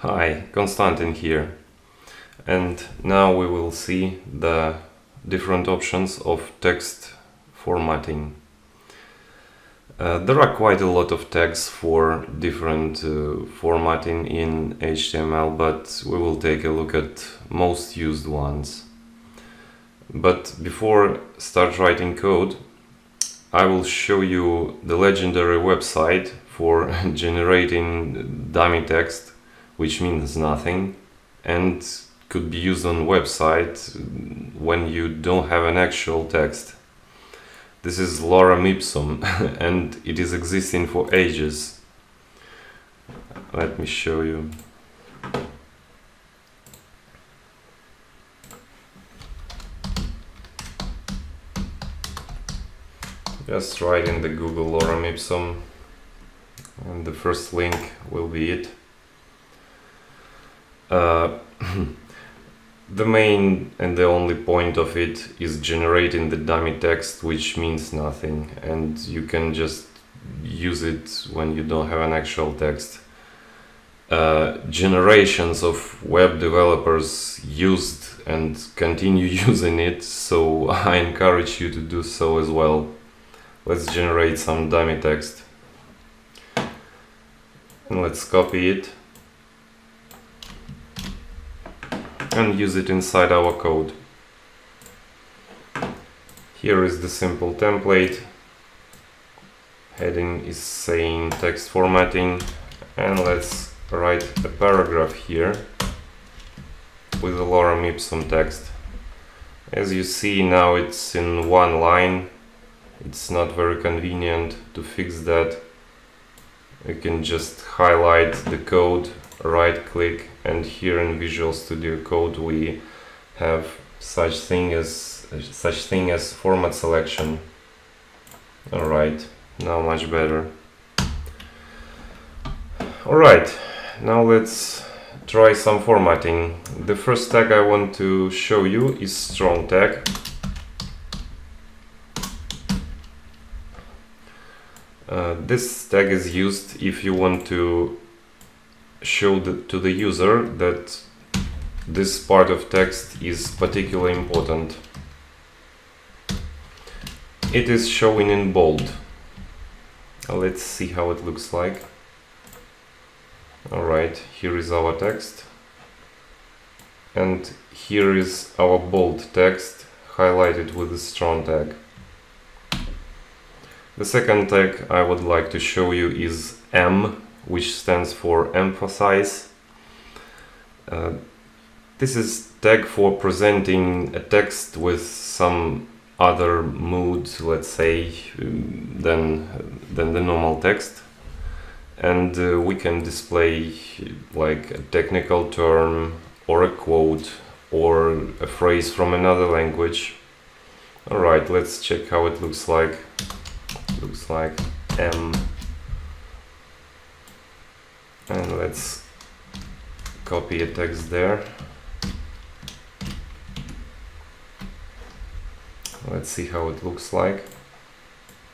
Hi, Konstantin here, and now we will see the different options of text formatting. There are quite a lot of tags for different formatting in HTML, but we will take a look at most used ones. But before start writing code, I will show you the legendary website for generating dummy text, which means nothing and could be used on website when you don't have an actual text. This is lorem ipsum and it is existing for ages. Let me show you. Just write in the Google lorem ipsum and the first link will be it. The main and the only point of it is generating the dummy text, which means nothing, and you can just use it when you don't have an actual text. Generations of web developers used and continue using it, so I encourage you to do so as well. Let's generate some dummy text and let's copy it and use it inside our code. Here is the simple template. Heading is saying text formatting, and let's write a paragraph here with a lorem ipsum text. As you see, now it's in one line. It's not very convenient. To fix that, you can just highlight the code, right click, and here in Visual Studio Code we have such thing as format selection. Alright, now much better. Alright, now let's try some formatting. The first tag I want to show you is strong tag. This tag is used if you want to show to the user that this part of text is particularly important. It is showing in bold. Let's see how it looks like. Alright, here is our text, and here is our bold text highlighted with a strong tag. The second tag I would like to show you is M, which stands for emphasize. This is tag for presenting a text with some other mood, let's say, than the normal text, and we can display like a technical term or a quote or a phrase from another language. Alright, let's check how it looks like. Looks like M, and let's copy a text there. Let's see how it looks like,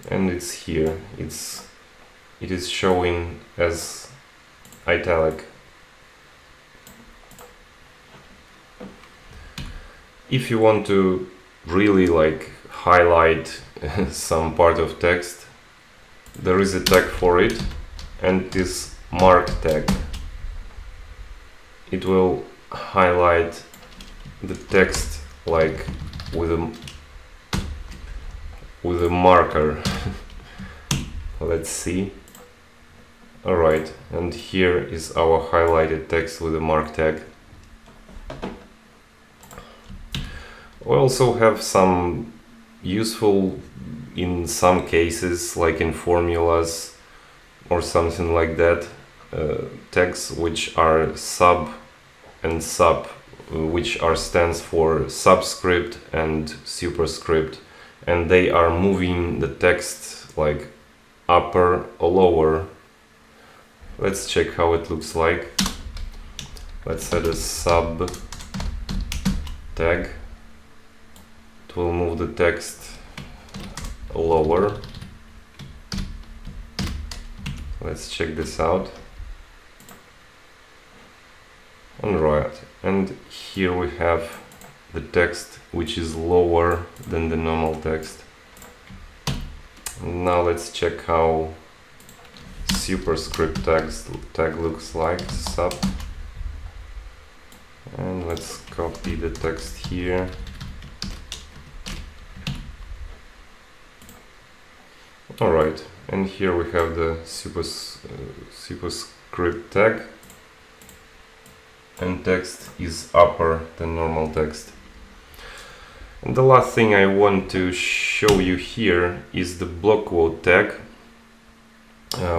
and it's here. It is showing as italic. If you want to really like highlight some part of text, there is a tag for it, and it is mark tag. It will highlight the text like with a marker. Let's see. Alright, and here is our highlighted text with a mark tag. We also have some useful, in some cases, like in formulas or something like that, tags which are sub and sub, which stands for subscript and superscript, and they are moving the text like upper or lower. Let's check how it looks like. Let's add a sub tag. It will move the text lower. Let's check this out. Alright, and here we have the text which is lower than the normal text. Now let's check how superscript tag looks like, sub. And let's copy the text here. Alright, and here we have the superscript tag, and text is upper than normal text. And the last thing I want to show you here is the block quote tag,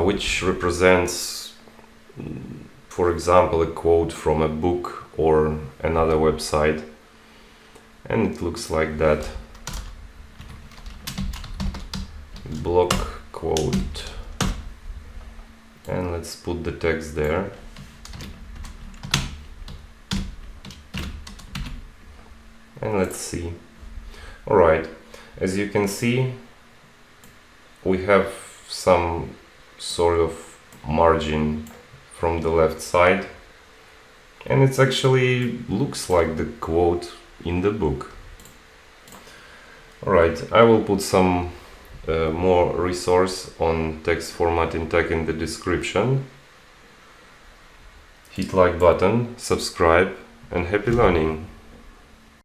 which represents, for example, a quote from a book or another website, and it looks like that. Block quote, and let's put the text there. And let's see. Alright, as you can see, we have some sort of margin from the left side, and it actually looks like the quote in the book. Alright, I will put some more resource on text formatting tag in the description. Hit like button, subscribe, and happy learning!